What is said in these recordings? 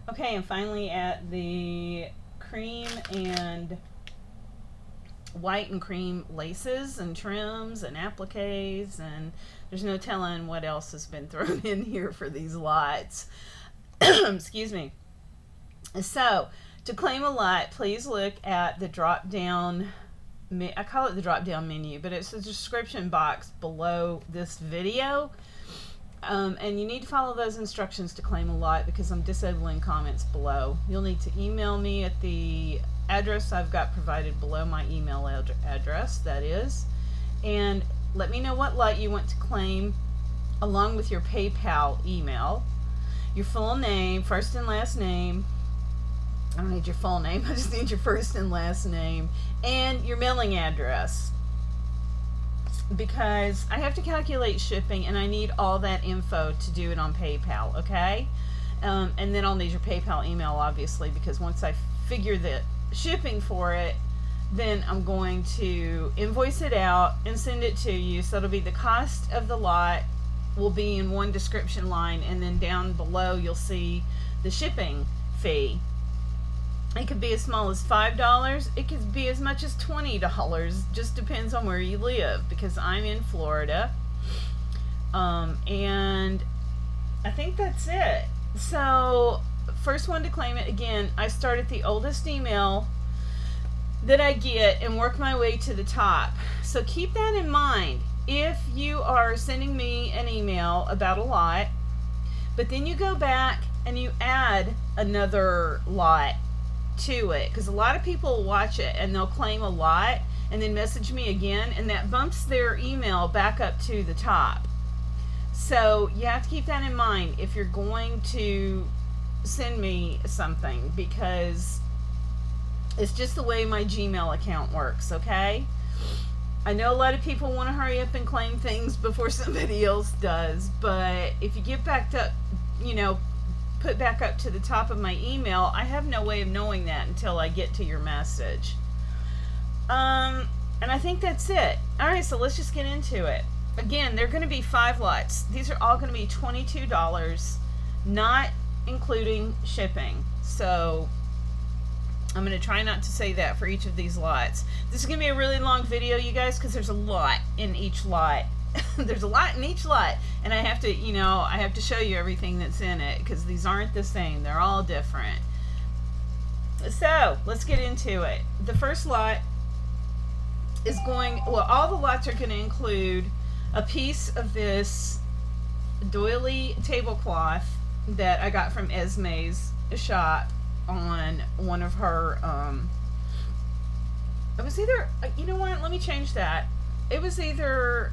Okay, and finally at the cream and white and cream laces and trims and appliques, and there's no telling what else has been thrown in here for these lots. Excuse me. So, to claim a lot, please look at the drop down. I call it the drop down menu, but it's the description box below this video. And you need to follow those instructions to claim a lot, because I'm disabling comments below. You'll need to email me at the address I've got provided below, my email address, that is. And let me know what lot you want to claim along with your PayPal email. Your full name, first and last name. I don't need your full name, I just need your first and last name. And your mailing address, because I have to calculate shipping and I need all that info to do it on PayPal, okay? And then I'll need your PayPal email, obviously, because once I figure the shipping for it, then I'm going to invoice it out and send it to you. So it'll be the cost of the lot will be in one description line, and then down below you'll see the shipping fee. It could be as small as $5. It could be as much as $20. Just depends on where you live, because I'm in Florida. And I think that's it. So, first one to claim it. Again, I start at the oldest email that I get and work my way to the top. So keep that in mind. If you are sending me an email about a lot, but then you go back and you add another lot to it, because a lot of people watch it and they'll claim a lot and then message me again, and that bumps their email back up to the top. So you have to keep that in mind if you're going to send me something, because it's just the way my Gmail account works, okay? I know a lot of people want to hurry up and claim things before somebody else does, but if you get backed up, put back up to the top of my email, I have no way of knowing that until I get to your message. And I think that's it. Alright, so let's just get into it. Again, they're going to be 5 lots. These are all going to be $22, not including shipping. So I'm going to try not to say that for each of these lots. This is going to be a really long video, you guys, because there's a lot in each lot. There's a lot in each lot, and I have to, I have to show you everything that's in it, because these aren't the same. They're all different. So let's get into it. The first lot is all the lots are going to include a piece of this doily tablecloth that I got from Esme's shop on one of her, it was either, you know what, let me change that. It was either,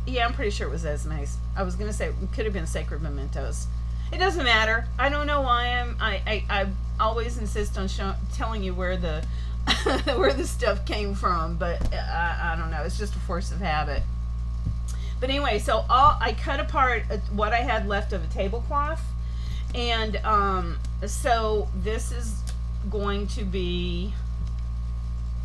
yeah, I'm pretty sure it was Esme's. I was going to say it could have been Sacred Mementos. It doesn't matter. I don't know why I always insist on telling you where the where the stuff came from, but I don't know. It's just a force of habit. But anyway, so I cut apart what I had left of a tablecloth, and so this is going to be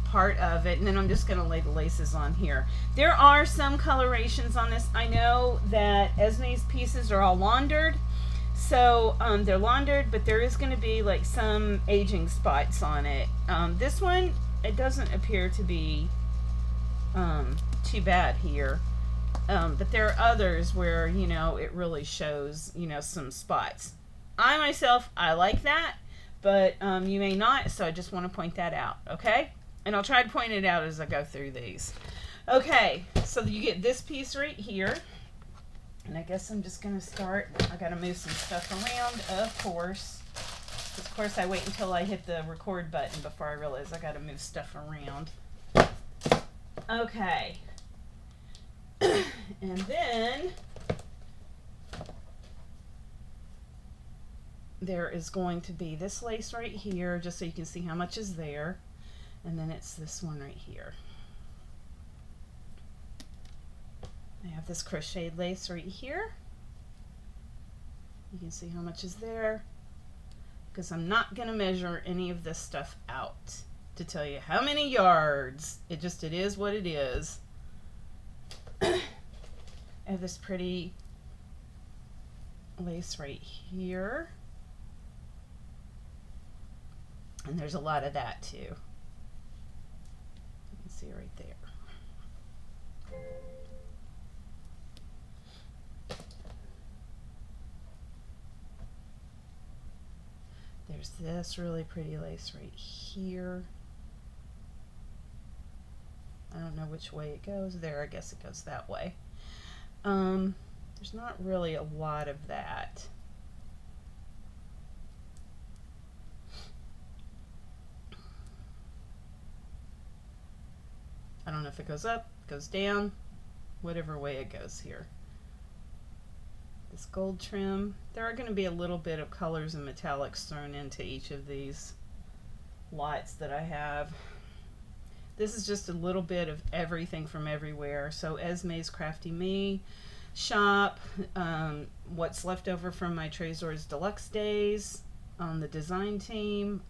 part of it, and then I'm just going to lay the laces on here. There are some colorations on this. I know that Esme's pieces are all laundered, so they're laundered, but there is going to be like some aging spots on it. This one, it doesn't appear to be too bad here, but there are others where it really shows some spots. I myself, I like that, but you may not, so I just want to point that out, okay? And I'll try to point it out as I go through these. Okay, so you get this piece right here. And I guess I'm just going to start. I got to move some stuff around, of course. Of course, I wait until I hit the record button before I realize I got to move stuff around. Okay. And then there is going to be this lace right here, just so you can see how much is there. And then it's this one right here. I have this crocheted lace right here. You can see how much is there, because I'm not going to measure any of this stuff out to tell you how many yards. It is what it is. I have this pretty lace right here. And there's a lot of that too. You can see right there. There's this really pretty lace right here. I don't know which way it goes. There, I guess it goes that way. There's not really a lot of that. I don't know if it goes up, goes down, whatever way it goes here. This gold trim. There are going to be a little bit of colors and metallics thrown into each of these lights that I have. This is just a little bit of everything from everywhere. So Esme's Crafty Me shop, what's left over from my Trésors Deluxe days on the design team,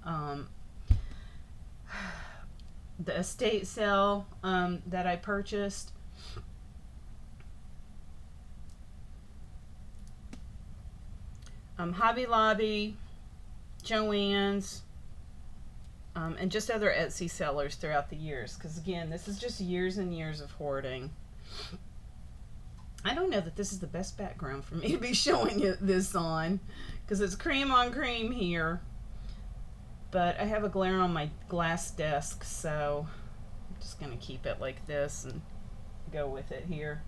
the estate sale that I purchased. Hobby Lobby, Joann's, and just other Etsy sellers throughout the years. Because again, this is just years and years of hoarding. I don't know that this is the best background for me to be showing you this on, because it's cream on cream here. But I have a glare on my glass desk, so I'm just going to keep it like this and go with it here.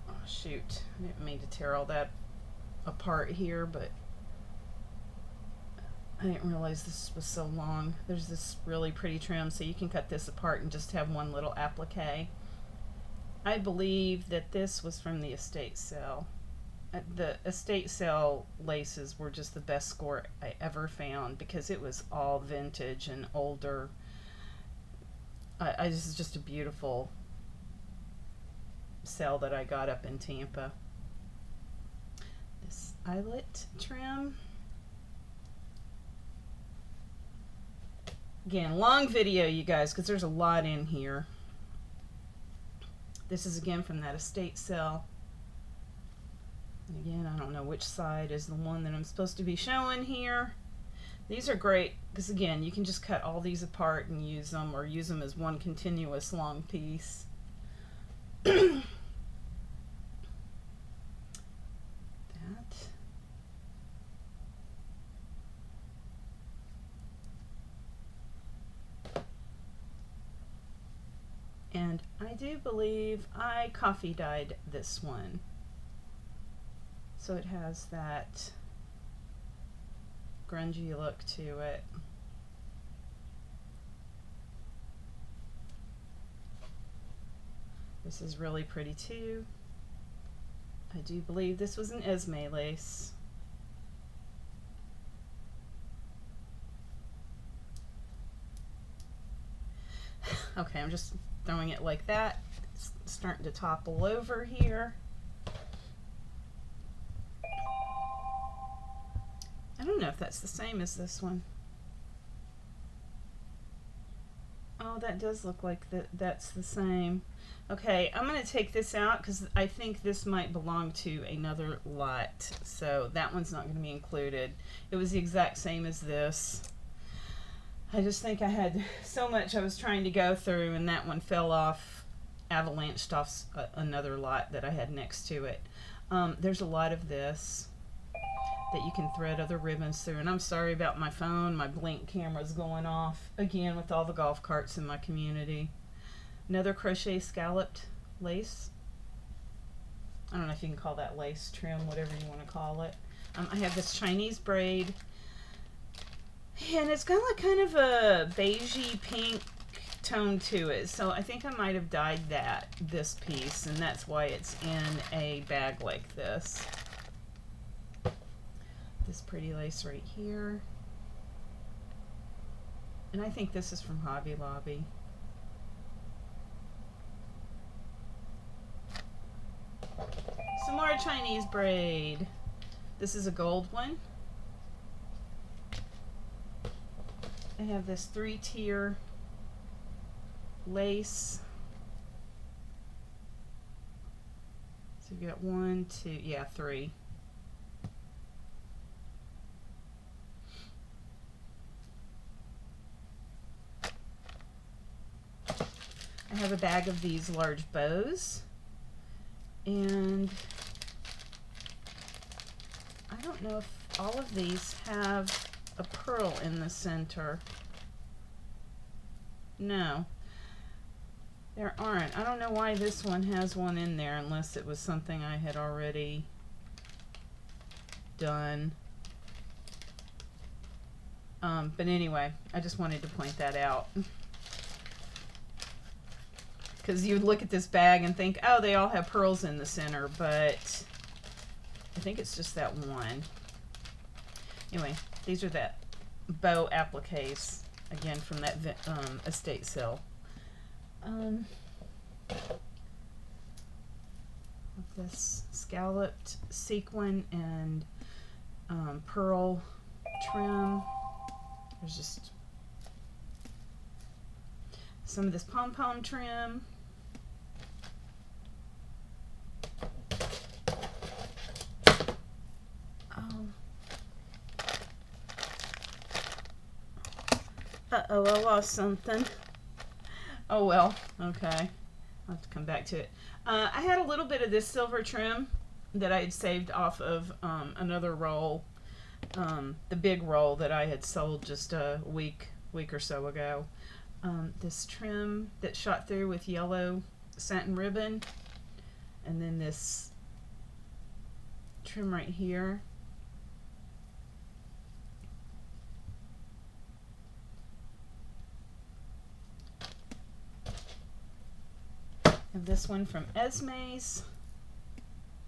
Oh shoot, I didn't mean to tear all that apart here, but I didn't realize this was so long. There's this really pretty trim, so you can cut this apart and just have one little applique. I believe that this was from the estate sale. The estate sale laces were just the best score I ever found, because it was all vintage and older. This is just a beautiful sale that I got up in Tampa. This eyelet trim. Again, long video, you guys, because there's a lot in here. This is again from that estate sale. And again, I don't know which side is the one that I'm supposed to be showing here. These are great because again, you can just cut all these apart and use them, or use them as one continuous long piece. That. And I do believe I coffee dyed this one. So it has that grungy look to it. This is really pretty too. I do believe this was an Esme lace. Okay, I'm just throwing it like that. It's starting to topple over here. I don't know if that's the same as this one. Oh, that does look like that's the same. Okay, I'm going to take this out because I think this might belong to another lot. So that one's not going to be included. It was the exact same as this. I just think I had so much I was trying to go through, and that one fell off, avalanched off another lot that I had next to it. There's a lot of this that you can thread other ribbons through, and I'm sorry about my phone. My blink camera's going off again with all the golf carts in my community. Another crochet scalloped lace. I don't know if you can call that lace trim, whatever you want to call it. I have this Chinese braid, and it's got like kind of a beigey pink tone to it, so I think I might have dyed this piece, and that's why it's in a bag like this. This pretty lace right here, and I think this is from Hobby Lobby. Some more Chinese braid. This is a gold one. I have this 3-tier lace. So you got 1, 2, yeah, 3. I have a bag of these large bows, and I don't know if all of these have a pearl in the center. No, there aren't. I don't know why this one has one in there unless it was something I had already done. But anyway, I just wanted to point that out. Because you would look at this bag and think, oh, they all have pearls in the center, but I think it's just that one. Anyway, these are that bow appliques, again, from that estate sale. This scalloped sequin and pearl trim. There's just some of this pom-pom trim. Uh-oh, I lost something. Oh well, okay. I'll have to come back to it. I had a little bit of this silver trim that I had saved off of another roll, the big roll that I had sold just a week or so ago. This trim that shot through with yellow satin ribbon, and then this trim right here. And this one from Esme's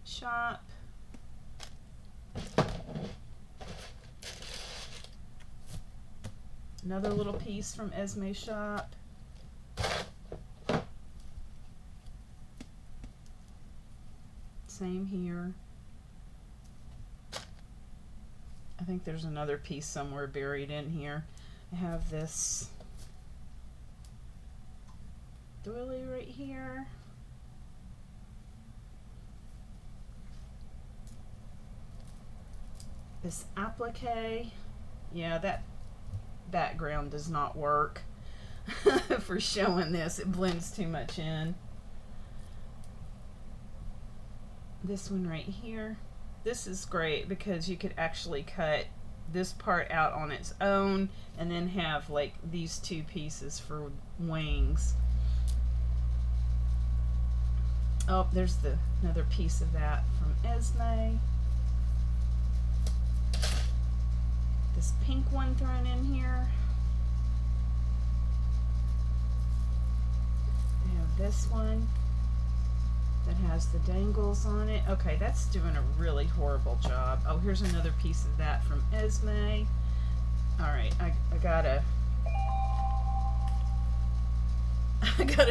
shop. Another little piece from Esme's shop. Same here. I think there's another piece somewhere buried in here. I have this doily right here. This applique. Yeah, that background does not work for showing this. It blends too much in. This one right here. This is great because you could actually cut this part out on its own and then have like these two pieces for wings. Oh, there's another piece of that from Esme. This pink one thrown in here. I have this one that has the dangles on it. Okay, that's doing a really horrible job. Oh, here's another piece of that from Esme. Alright, I gotta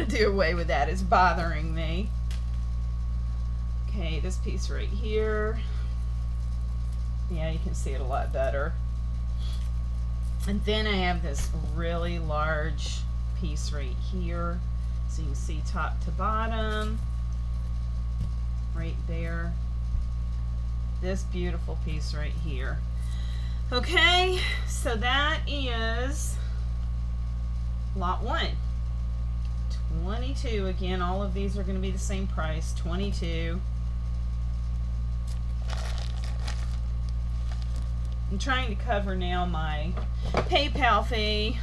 do away with that. It's bothering me. Okay, this piece right here. Yeah, you can see it a lot better. And then I have this really large piece right here. So you can see top to bottom. Right there. This beautiful piece right here. Okay, so that is lot 1. 22. Again, all of these are going to be the same price. 22. I'm trying to cover now my PayPal fee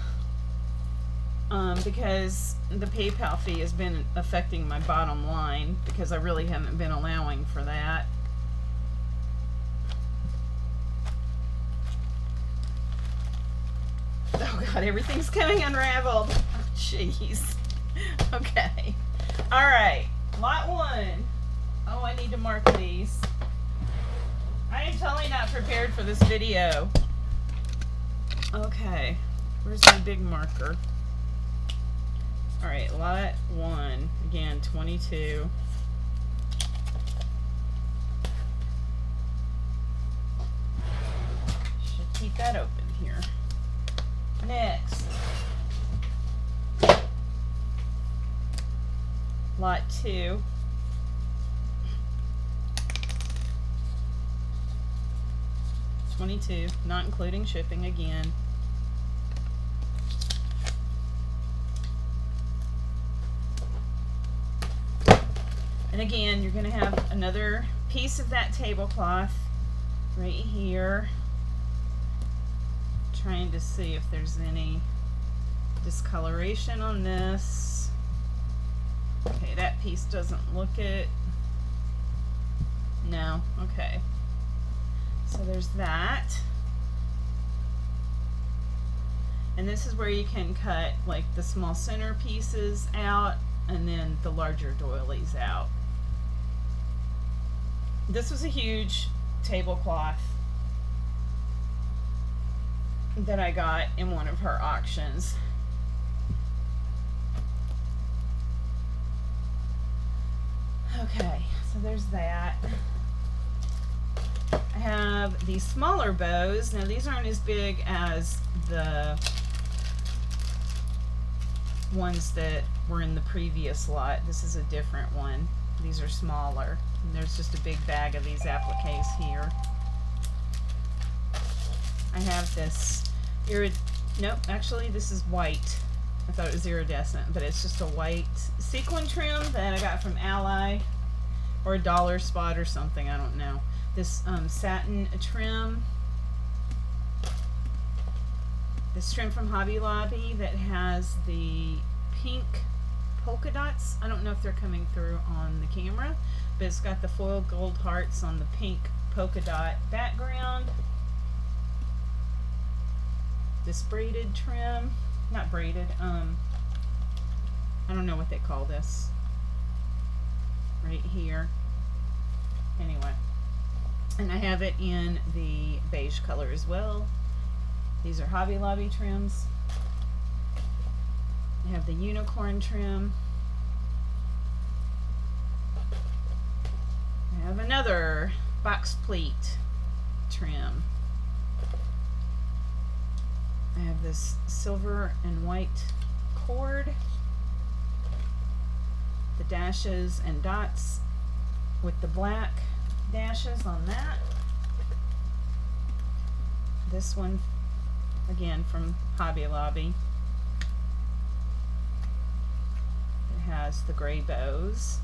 because the PayPal fee has been affecting my bottom line because I really haven't been allowing for that. Oh God, everything's coming unraveled. Oh, jeez. Okay. All right. Lot 1. Oh, I need to mark these. I am totally not prepared for this video. Okay, where's my big marker? Alright, lot 1, again, 22. Should keep that open here. Next, lot 2. $22, not including shipping again. And again, you're going to have another piece of that tablecloth right here. Trying to see if there's any discoloration on this. Okay, that piece doesn't look it. No, okay. So there's that. And this is where you can cut like the small center pieces out and then the larger doilies out. This was a huge tablecloth that I got in one of her auctions. Okay, so there's that. I have these smaller bows. Now these aren't as big as the ones that were in the previous lot. This is a different one. These are smaller. And there's just a big bag of these appliques here. I have this nope, actually this is white. I thought it was iridescent, but it's just a white sequin trim that I got from Ally or a Dollar Spot or something, I don't know. This satin trim. This trim from Hobby Lobby that has the pink polka dots. I don't know if they're coming through on the camera, but it's got the foil gold hearts on the pink polka dot background. This braided trim, not braided, I don't know what they call this, right here. Anyway, and I have it in the beige color as well. These are Hobby Lobby trims. I have the unicorn trim. I have another box pleat trim. I have this silver and white cord, the dashes and dots with the black dashes on that. This one, again from Hobby Lobby. It has the gray bows.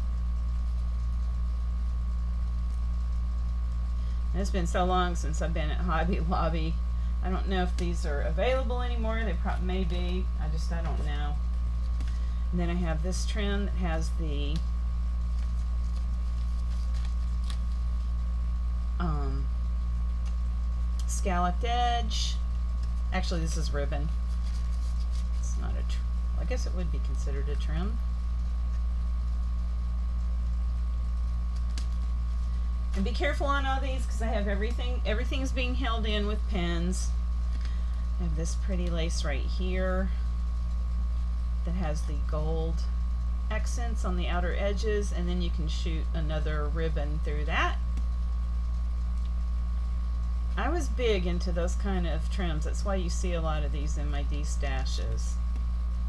And it's been so long since I've been at Hobby Lobby. I don't know if these are available anymore. They probably may be. I don't know. And then I have this trim that has the scalloped edge. Actually, this is ribbon. It's not a trim. I guess it would be considered a trim. And be careful on all these because I have everything's being held in with pins. I have this pretty lace right here that has the gold accents on the outer edges, and then you can shoot another ribbon through that. I was big into those kind of trims. That's why you see a lot of these in my Destashes.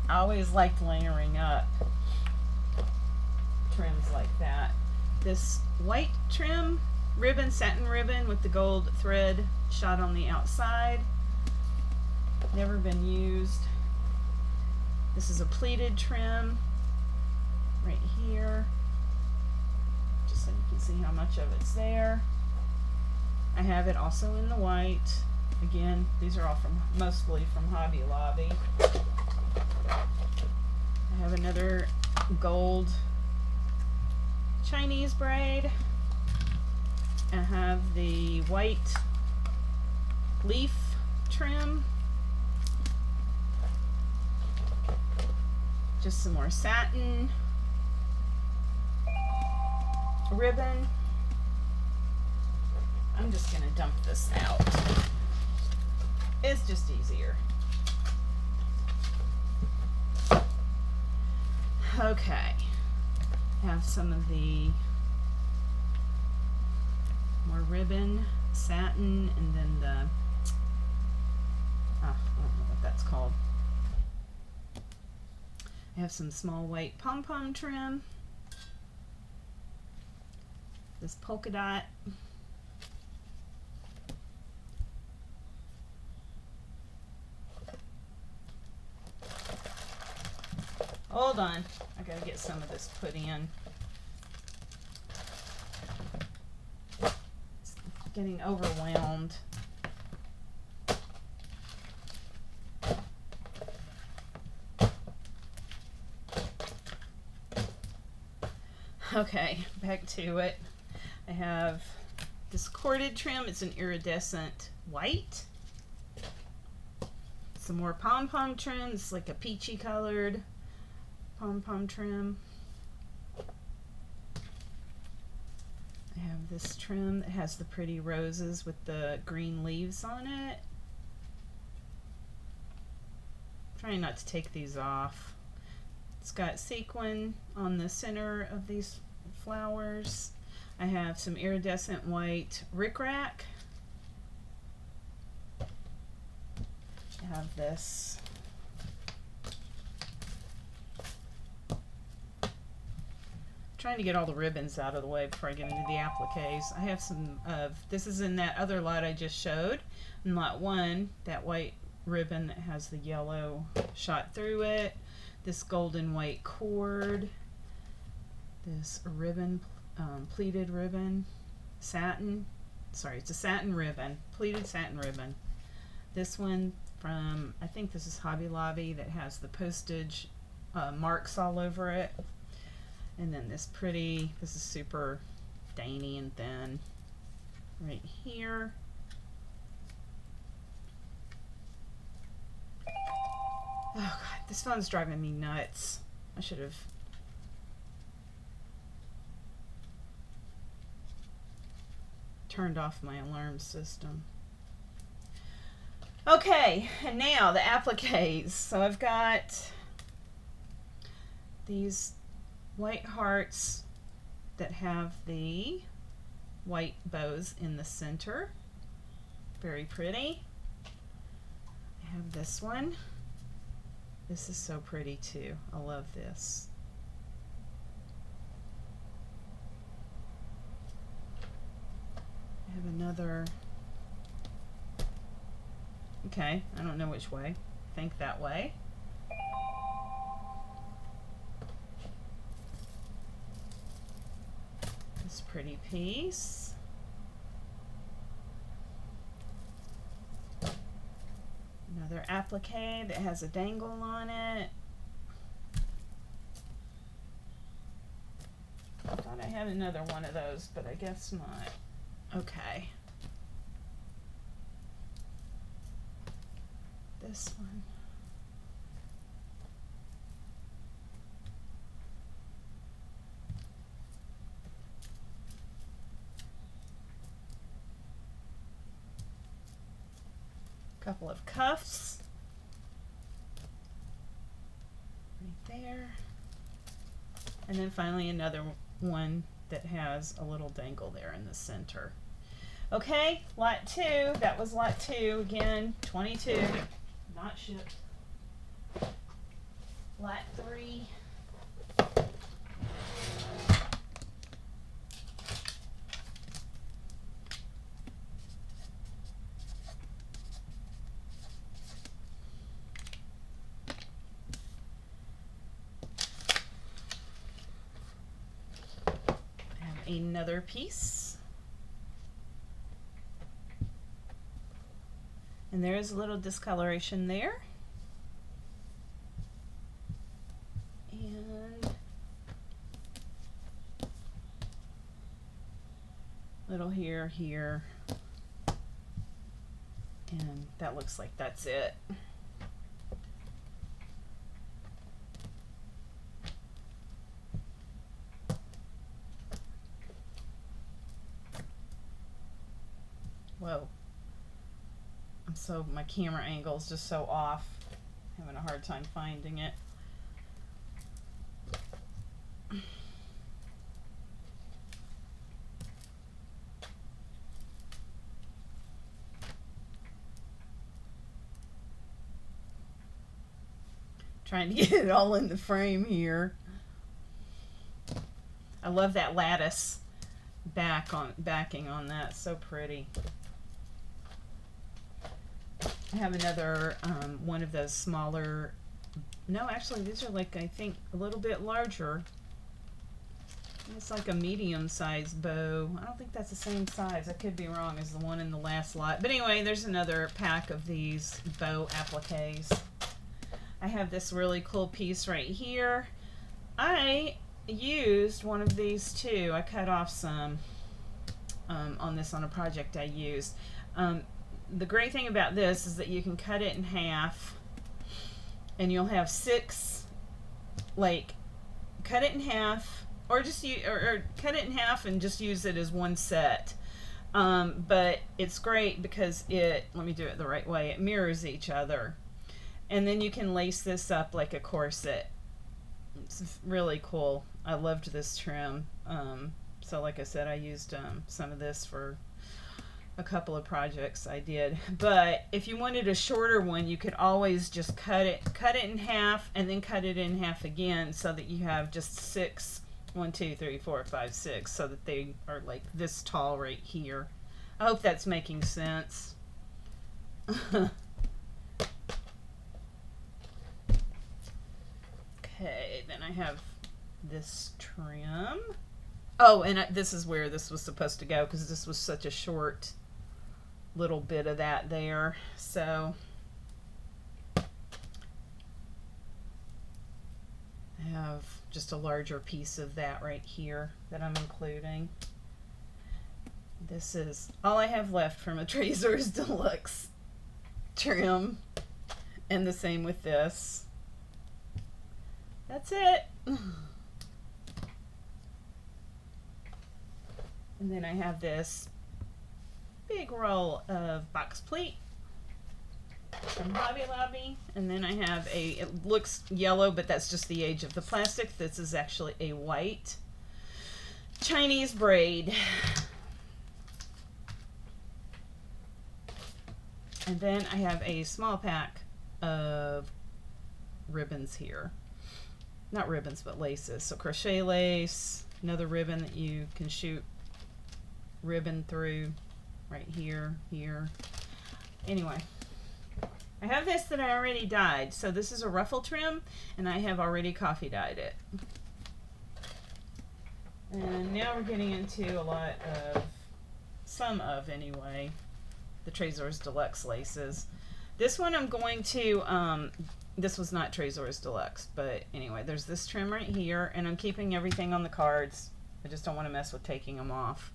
I always liked layering up trims like that. This white trim ribbon, satin ribbon with the gold thread shot on the outside. Never been used. This is a pleated trim right here, just so you can see how much of it's there. I have it also in the white. Again, these are all mostly from Hobby Lobby. I have another gold Chinese braid. I have the white leaf trim. Just some more satin ribbon. I'm just going to dump this out. It's just easier. Okay. Have some of the more ribbon, satin, and then the, I don't know what that's called. I have some small white pom-pom trim. This polka dot. Hold on. I gotta get some of this put in. It's getting overwhelmed. Okay, back to it. I have this corded trim. It's an iridescent white. Some more pom-pom trim. It's like a peachy colored pom-pom trim. I have this trim that has the pretty roses with the green leaves on it. I'm trying not to take these off. It's got sequin on the center of these flowers. I have some iridescent white rickrack. I have this trying to get all the ribbons out of the way before I get into the appliques. I have some of, this is in that other lot I just showed. In lot 1, that white ribbon that has the yellow shot through it. This golden white cord, this ribbon, pleated ribbon, satin, sorry, it's a satin ribbon, pleated satin ribbon. This one from, I think this is Hobby Lobby, that has the postage marks all over it. And then this pretty, this is super dainty and thin right here. Oh God, this phone's driving me nuts. I should have turned off my alarm system. Okay, and now the appliques. So I've got these white hearts that have the white bows in the center. Very pretty. I have this one. This is so pretty too. I love this. I have another. Okay, I don't know which way. I think that way. This pretty piece. Another applique that has a dangle on it. I thought I had another one of those, but I guess not. Okay. This one. Couple of cuffs right there, and then finally another one that has a little dangle there in the center. Okay, lot 2, that was lot 2, again 22, not shipped. Lot 3. Another piece, and there is a little discoloration there, and little here, and that looks like that's it. Whoa. My camera angle is just so off. I'm having a hard time finding it. Trying to get it all in the frame here. I love that lattice backing on that. So pretty. I have another one of those smaller No, actually, these are like, I think, a little bit larger. It's like a medium-sized bow. I don't think that's the same size. I could be wrong as the one in the last lot. But anyway, there's another pack of these bow appliques. I have this really cool piece right here. I used one of these too. I cut off some on a project I used. The great thing about this is that you can cut it in half, and you'll have 6, like, cut it in half, or just or cut it in half and just use it as one set. But it's great because let me do it the right way, it mirrors each other. And then you can lace this up like a corset. It's really cool. I loved this trim. So like I said, I used some of this for a couple of projects I did. But if you wanted a shorter one, you could always just cut it in half and then cut it in half again, so that you have just 6, 1, 2, 3, 4, 5, 6, so that they are like this tall right here. I hope that's making sense. Okay, then I have this trim. Oh, and this is where this was supposed to go, because this was such a short little bit of that there. So I have just a larger piece of that right here that I'm including. This is all I have left from a Trezor's Deluxe trim, and the same with this. That's it. And then I have this big roll of box pleat from Hobby Lobby. And then I have it looks yellow, but that's just the age of the plastic. This is actually a white Chinese braid. And then I have a small pack of ribbons here. Not ribbons, but laces. So crochet lace, another ribbon that you can shoot ribbon through right here, here. Anyway, I have this that I already dyed. So this is a ruffle trim, and I have already coffee dyed it. And now we're getting into a lot of, some of anyway, the Trezor's Deluxe laces. This one I'm going to, this was not Trezor's Deluxe, but anyway, there's this trim right here, and I'm keeping everything on the cards. I just don't want to mess with taking them off.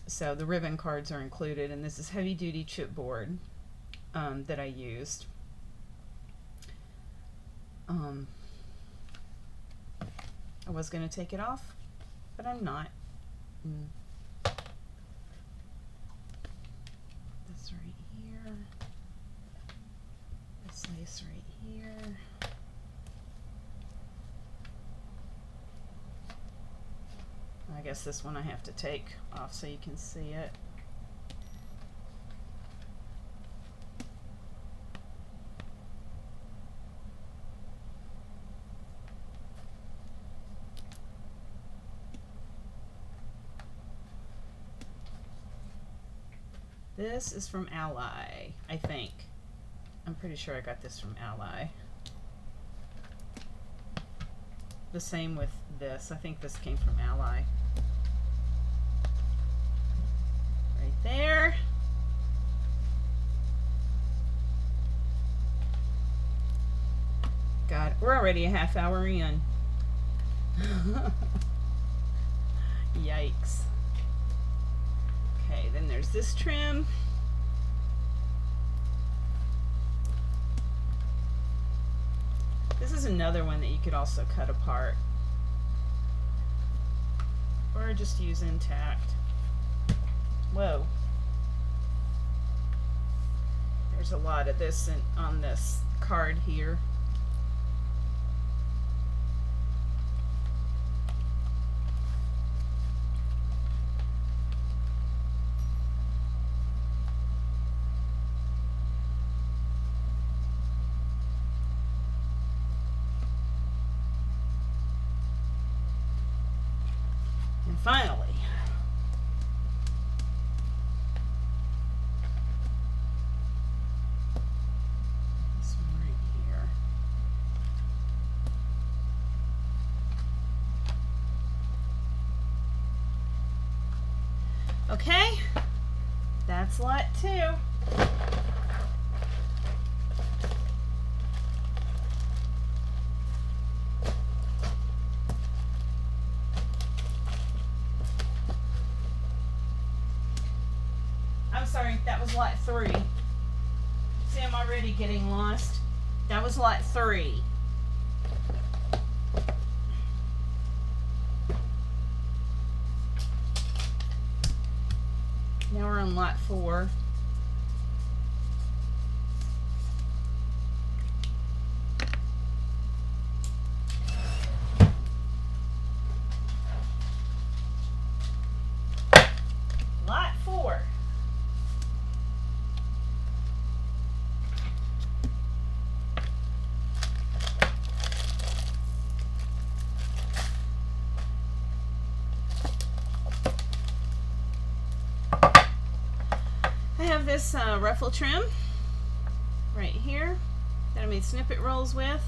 So the ribbon cards are included, and this is heavy duty chipboard that I used. I was going to take it off, but I'm not. This right here. This lace right here. I guess this one I have to take off so you can see it. This is from Ally, I think. I'm pretty sure I got this from Ally. The same with this. I think this came from Ally. Right there. God, we're already a half hour in. Yikes. Okay, then there's this trim. This is another one that you could also cut apart or just use intact. Whoa. There's a lot of this on this card here. Finally, this one right here. Okay, that's lot 2. I'm sorry, that was lot 3. See, I'm already getting lost. That was lot 3. Now we're on lot 4. Lot 4. I have this ruffle trim right here that I made snippet rolls with.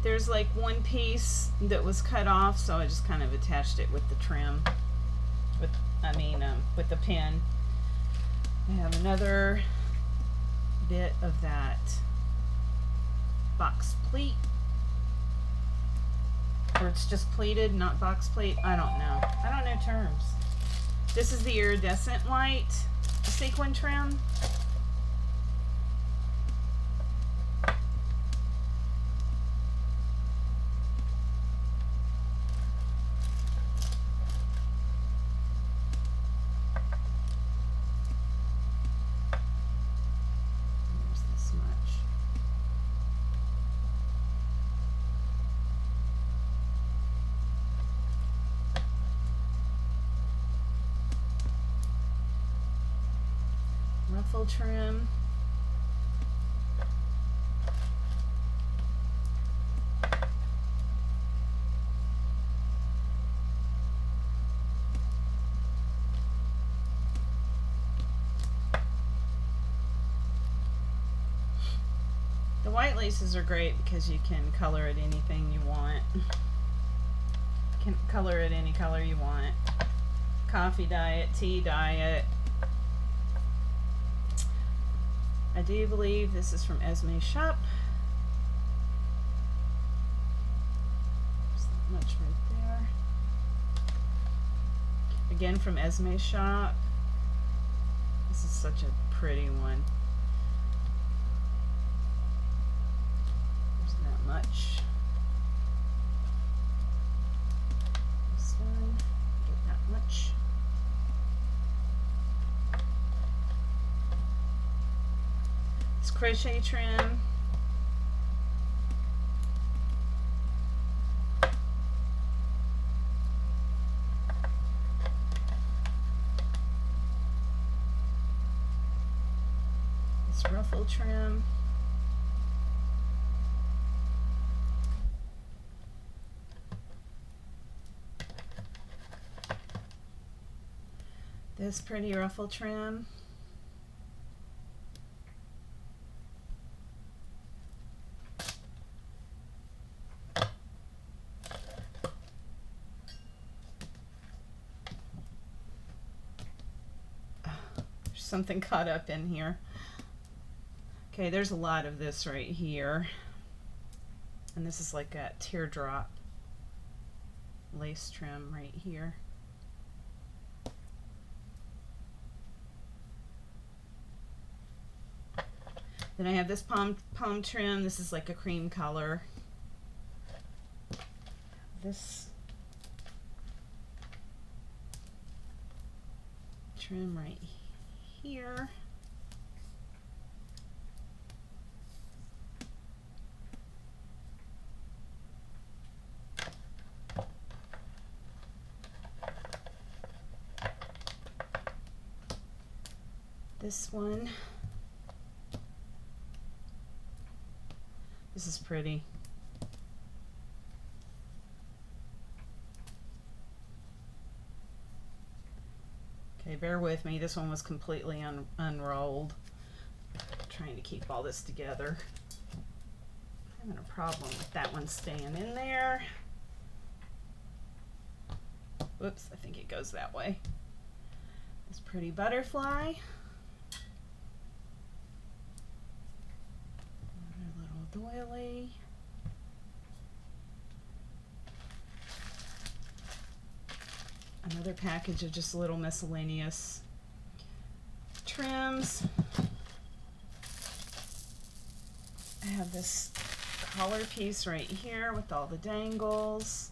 There's like one piece that was cut off, so I just kind of attached it with the trim, with the pin. I have another bit of that box pleat, or it's just pleated, not box pleat. I don't know terms. This is the iridescent white sequin trim. There's this much. Ruffle trim. The white laces are great because you can color it anything you want. You can color it any color you want. Coffee dye it, tea dye it. I do believe this is from Esme's shop. There's that much right there. Again from Esme's shop. This is such a pretty one. There's that much. This one, get that much. This crochet trim. This ruffle trim. This pretty ruffle trim. Something caught up in here. Okay, there's a lot of this right here. And this is like a teardrop lace trim right here. Then I have this palm trim. This is like a cream color. This trim right here. This one. This is pretty. Okay, bear with me. This one was completely unrolled. Trying to keep all this together. I'm having a problem with that one staying in there. Whoops, I think it goes that way. This pretty butterfly. Another little doily. Another package of just little miscellaneous trims. I have this collar piece right here with all the dangles.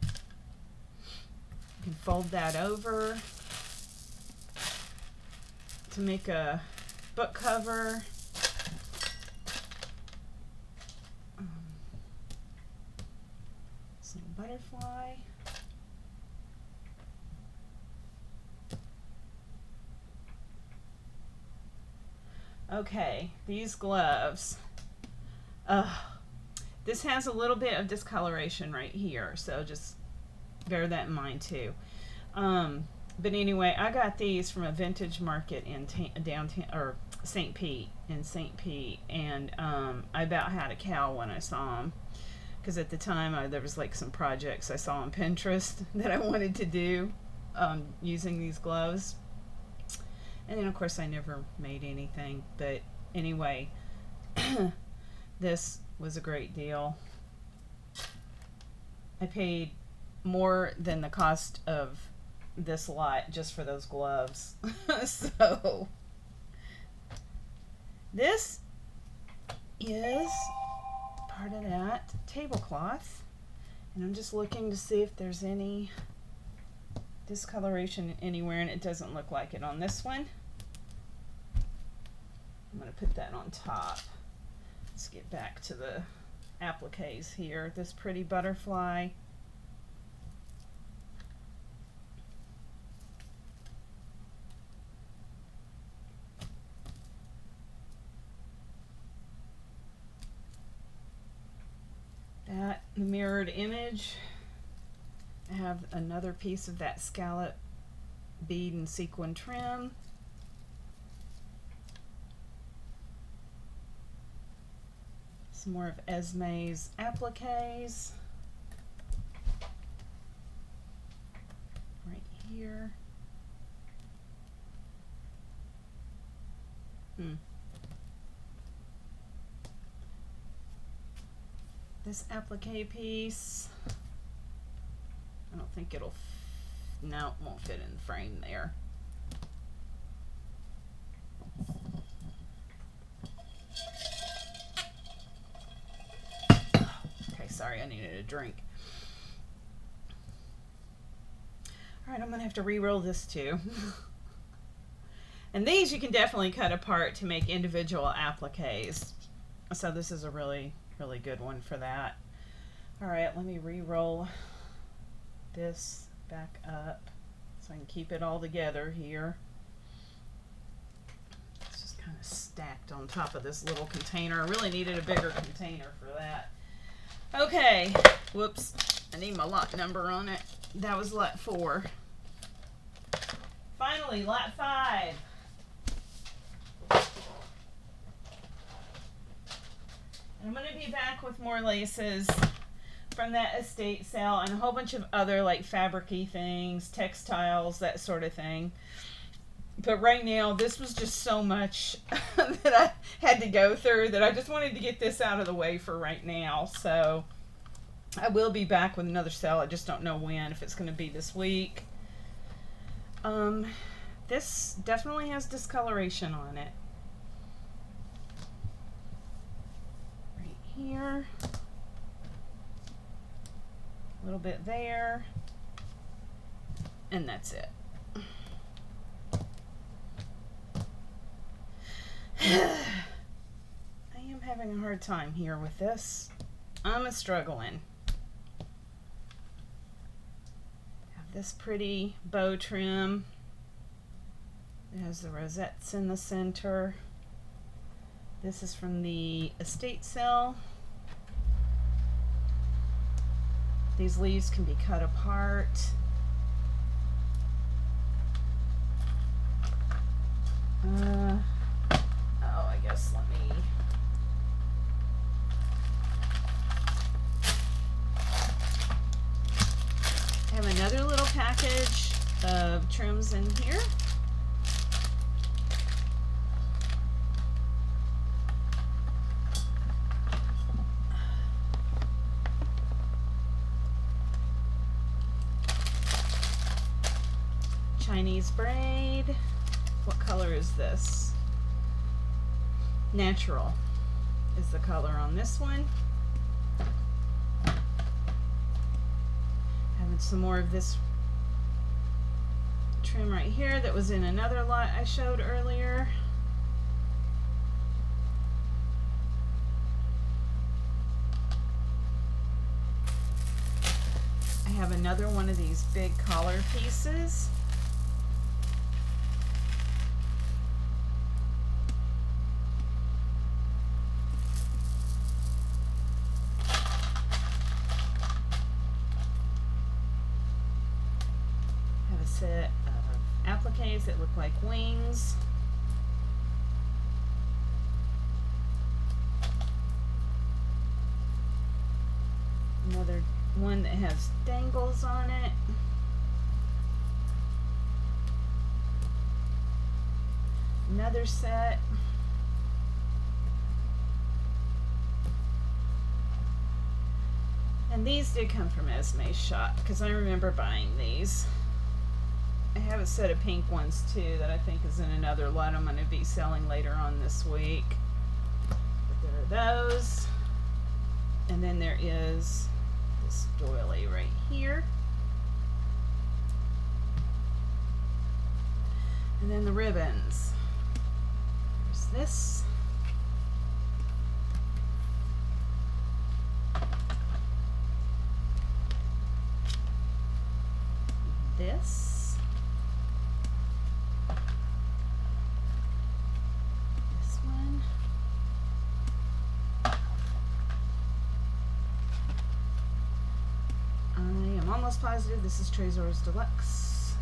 You can fold that over to make a book cover. This little butterfly. Okay, these gloves. This has a little bit of discoloration right here, so just bear that in mind too. But anyway, I got these from a vintage market in downtown, or St. Pete, and I about had a cow when I saw them, because at the time there was like some projects I saw on Pinterest that I wanted to do using these gloves. And then, of course, I never made anything. But anyway, this was a great deal. I paid more than the cost of this lot just for those gloves. So, this is part of that tablecloth. And I'm just looking to see if there's any discoloration anywhere, and it doesn't look like it on this one. I'm going to put that on top. Let's get back to the appliques here. This pretty butterfly. That mirrored image. I have another piece of that scallop bead and sequin trim. Some more of Esme's appliques. Right here. This applique piece. I don't think it'll, no, it won't fit in the frame there. Okay, sorry, I needed a drink. All right, I'm gonna have to re-roll this too. And these you can definitely cut apart to make individual appliques. So this is a really, really good one for that. All right, let me re-roll this back up so I can keep it all together here. It's just kind of stacked on top of this little container. I really needed a bigger container for that. Okay, whoops, I need my lot number on it. That was lot 4. Finally, lot 5. I'm going to be back with more laces from that estate sale and a whole bunch of other like fabric-y things, textiles, that sort of thing. But right now, this was just so much that I had to go through that I just wanted to get this out of the way for right now. So I will be back with another sale. I just don't know when, if it's going to be this week. This definitely has discoloration on it. Right here. A little bit there, and that's it. I am having a hard time here with this. I'm struggling. Have this pretty bow trim. It has the rosettes in the center. This is from the estate sale. These leaves can be cut apart. Oh, I guess let me... I have another little package of trims in here. Chinese braid. What color is this? Natural is the color on this one. Having some more of this trim right here that was in another lot I showed earlier. I have another one of these big collar pieces. Set of appliques that look like wings. Another one that has dangles on it. Another set. And these did come from Esme's shop because I remember buying these. I have a set of pink ones too that I think is in another lot I'm going to be selling later on this week. But there are those. And then there is this doily right here. And then the ribbons. There's this. This. Almost positive this is Tresors Deluxe.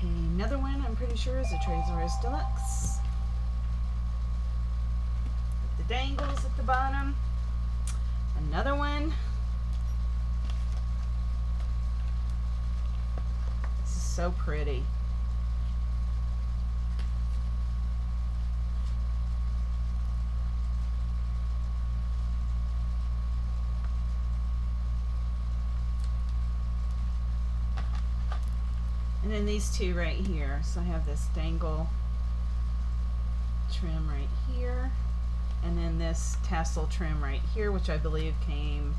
Another one I'm pretty sure is a Tresors Deluxe. The dangles at the bottom. Another one. This is so pretty. And then these two right here. So I have this dangle trim right here. And then this tassel trim right here, which I believe came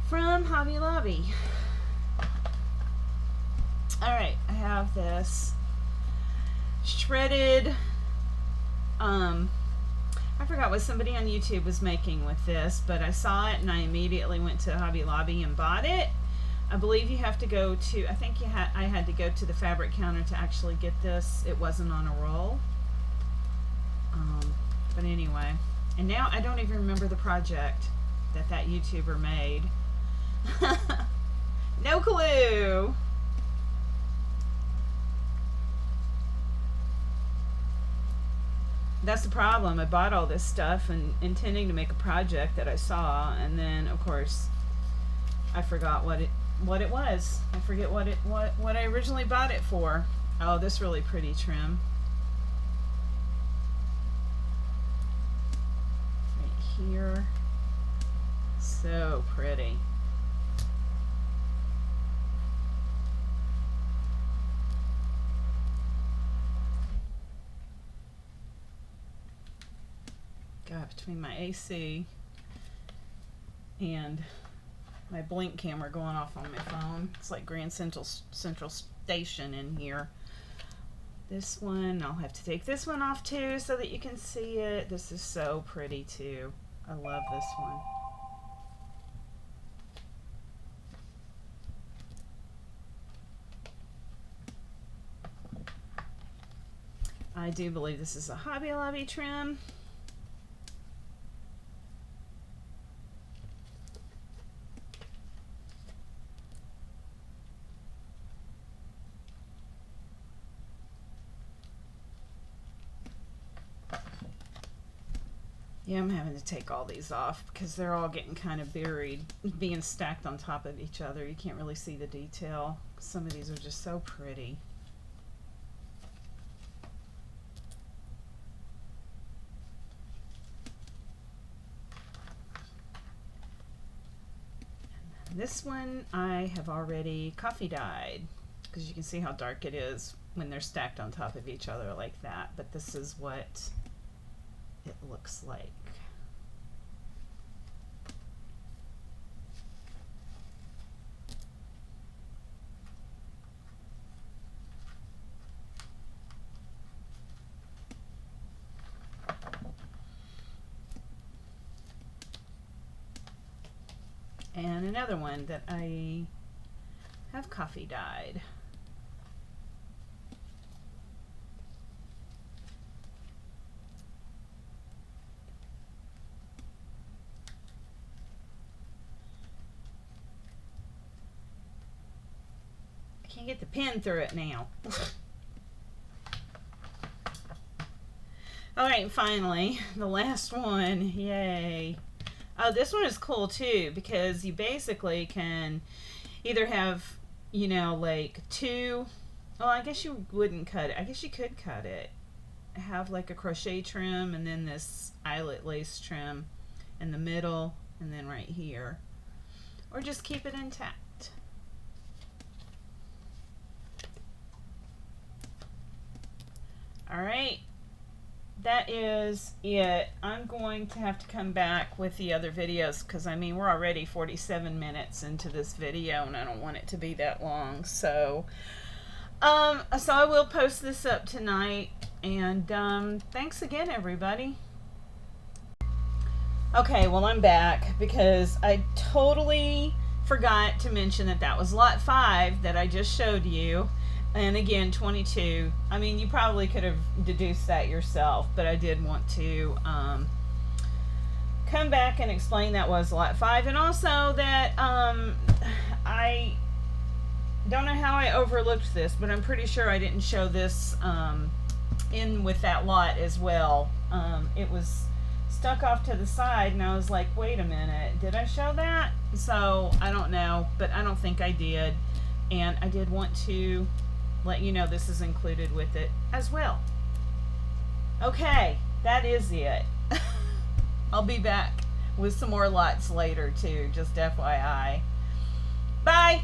from Hobby Lobby. Alright, I have this shredded, I forgot what somebody on YouTube was making with this, but I saw it and I immediately went to Hobby Lobby and bought it. I believe you have to go to, I think I had to go to the fabric counter to actually get this. It wasn't on a roll. But anyway, and now I don't even remember the project that YouTuber made. No clue. That's the problem. I bought all this stuff and intending to make a project that I saw, and then of course I forgot what it was. I forget what I originally bought it for. Oh, this really pretty trim. Here, so pretty. God, between my AC and my blink camera going off on my phone, it's like Grand Central Station in here. This one, I'll have to take this one off too so that you can see it. This is so pretty too. I love this one. I do believe this is a Hobby Lobby trim. Yeah, I'm having to take all these off because they're all getting kind of buried, being stacked on top of each other. You can't really see the detail. Some of these are just so pretty. This one I have already coffee dyed because you can see how dark it is when they're stacked on top of each other like that. But this is what it looks like. And another one that I have coffee dyed. I can't get the pen through it now. Alright, finally, the last one. Yay. Oh, this one is cool too because you basically can either have, you know, like two, well, I guess you wouldn't cut it. I guess you could cut it. Have like a crochet trim and then this eyelet lace trim in the middle and then right here. Or just keep it intact. Alright. That is it. I'm going to have to come back with the other videos because I mean we're already 47 minutes into this video and I don't want it to be that long. So I will post this up tonight, and thanks again everybody. Okay, well I'm back because I totally forgot to mention that that was lot 5 that I just showed you. And again, 22. I mean, you probably could have deduced that yourself, but I did want to come back and explain that was lot 5. And also that I don't know how I overlooked this, but I'm pretty sure I didn't show this in with that lot as well. It was stuck off to the side, and I was like, wait a minute, did I show that? So, I don't know, but I don't think I did. And I did want to let you know this is included with it as well. Okay, that is it. I'll be back with some more lots later too, just FYI. Bye!